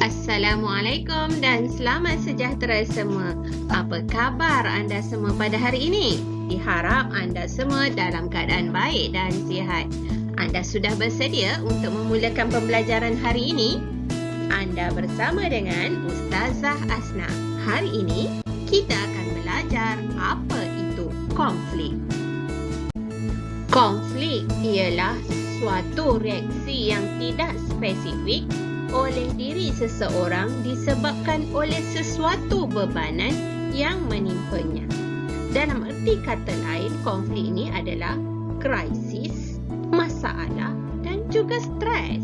Assalamualaikum dan selamat sejahtera semua. Apa khabar anda semua pada hari ini? Diharap anda semua dalam keadaan baik dan sihat. Anda sudah bersedia untuk memulakan pembelajaran hari ini? Anda bersama dengan Ustazah Asna. Hari ini kita akan belajar apa itu konflik. Konflik ialah suatu reaksi yang tidak spesifik oleh diri seseorang disebabkan oleh sesuatu bebanan yang menimpanya. Dalam erti kata lain, konflik ini adalah krisis, masalah dan juga stres.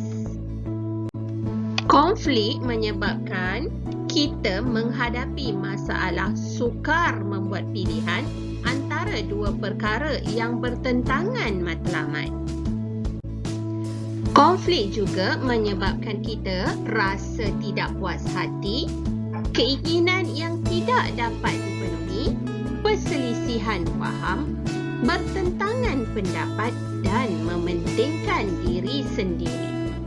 Konflik menyebabkan kita menghadapi masalah sukar membuat pilihan antara dua perkara yang bertentangan matlamat. Konflik juga menyebabkan kita rasa tidak puas hati, keinginan yang tidak dapat dipenuhi, perselisihan faham, bertentangan pendapat dan mementingkan diri sendiri.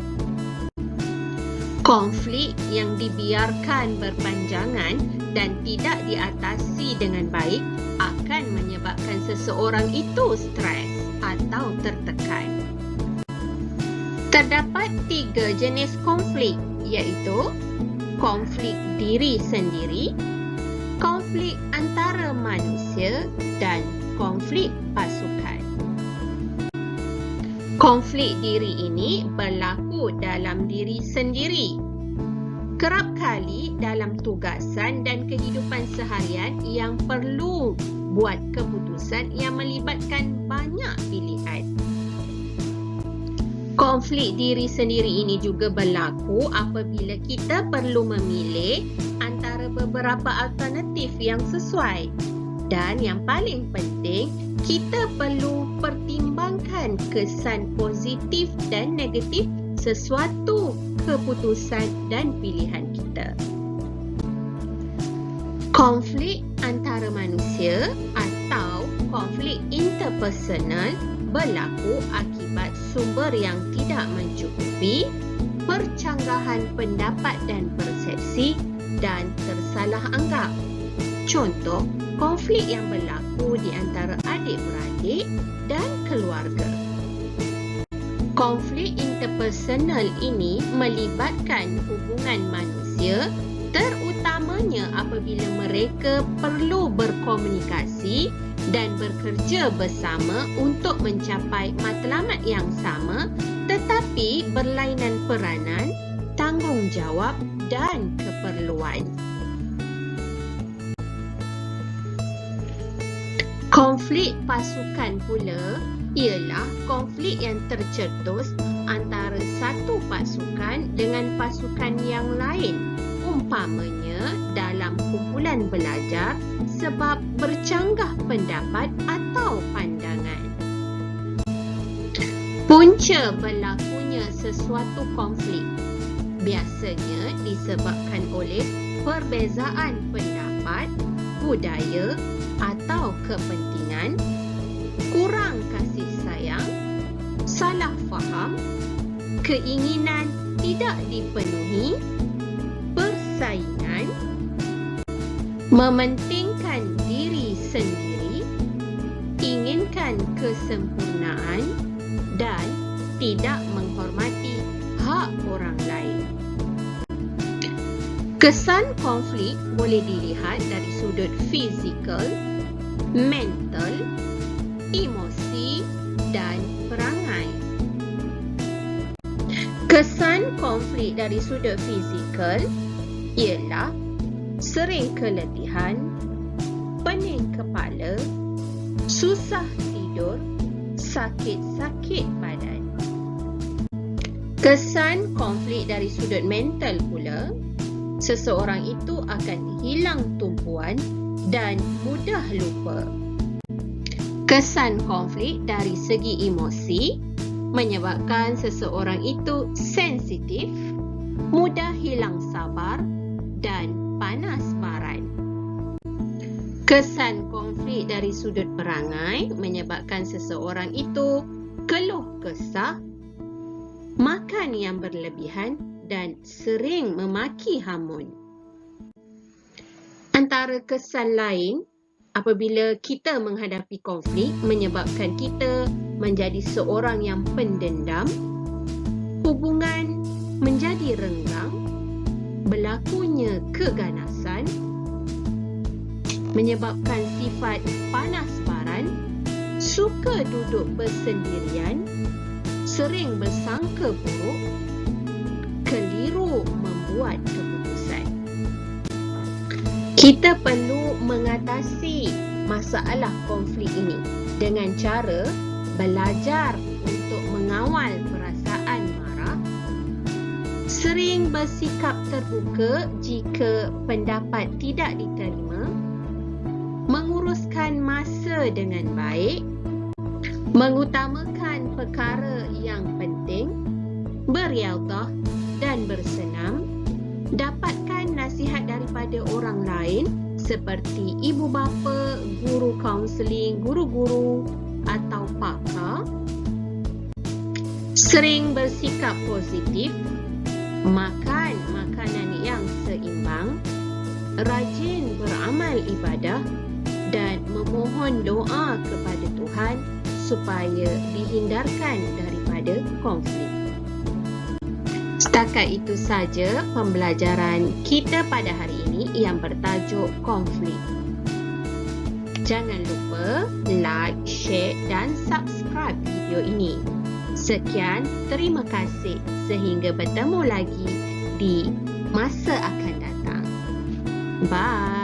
Konflik yang dibiarkan berpanjangan dan tidak diatasi dengan baik akan menyebabkan seseorang itu stres atau tertekan. Terdapat 3 jenis konflik, iaitu konflik diri sendiri, konflik antara manusia dan konflik pasukan. Konflik diri ini berlaku dalam diri sendiri. Kerap kali dalam tugasan dan kehidupan seharian yang perlu buat keputusan yang melibatkan banyak pilihan. Konflik diri sendiri ini juga berlaku apabila kita perlu memilih antara beberapa alternatif yang sesuai. Dan yang paling penting, kita perlu pertimbangkan kesan positif dan negatif sesuatu keputusan dan pilihan kita. Konflik antara manusia atau konflik interpersonal berlaku akibat sumber yang tidak mencukupi, percanggahan pendapat dan persepsi dan tersalah anggap. Contoh, konflik yang berlaku di antara adik-beradik dan keluarga. Konflik interpersonal ini melibatkan hubungan manusia, terutamanya apabila mereka perlu berkomunikasi dan bekerja bersama untuk mencapai matlamat yang sama tetapi berlainan peranan, tanggungjawab dan keperluan. Konflik pasukan pula ialah konflik yang tercetus antara satu pasukan dengan pasukan yang lain, umpamanya dalam kumpulan belajar sebab bercanggah pendapat atau pandangan. Punca berlakunya sesuatu konflik biasanya disebabkan oleh perbezaan pendapat, budaya atau kepentingan, kurang kasih sayang, salah faham, keinginan tidak dipenuhi, persaingan, mementingkan diri sendiri, inginkan kesempurnaan dan tidak menghormati hak orang lain. Kesan konflik boleh dilihat dari sudut fizikal, mental, emosi dan perangai. Kesan konflik dari sudut fizikal ialah sering keletihan, pening kepala, susah tidur, sakit-sakit badan. Kesan konflik dari sudut mental pula, seseorang itu akan hilang tumpuan dan mudah lupa. Kesan konflik dari segi emosi menyebabkan seseorang itu sensitif, mudah hilang sabar dan panas baran. Kesan konflik dari sudut perangai menyebabkan seseorang itu keluh kesah, makan yang berlebihan dan sering memaki hamun. Antara kesan lain apabila kita menghadapi konflik menyebabkan kita menjadi seorang yang pendendam, hubungan menjadi renggang, berlakunya keganasan, menyebabkan sifat panas baran, suka duduk bersendirian, sering bersangka buruk, keliru membuat keputusan. Kita perlu mengatasi masalah konflik ini dengan cara belajar untuk mengawal perasaan marah, sering bersikap terbuka jika pendapat tidak diterima, menguruskan masa dengan baik, mengutamakan perkara yang penting, beriadah dan bersenam, dapatkan nasihat daripada orang lain seperti ibu bapa, guru kaunseling, guru-guru atau pakar, sering bersikap positif, makan makanan yang seimbang, rajin beramal ibadah dan memohon doa kepada Tuhan supaya dihindarkan daripada konflik. Setakat itu saja pembelajaran kita pada hari ini yang bertajuk konflik. Jangan lupa like, share dan subscribe video ini. Sekian, terima kasih sehingga bertemu lagi di masa akan datang. Bye.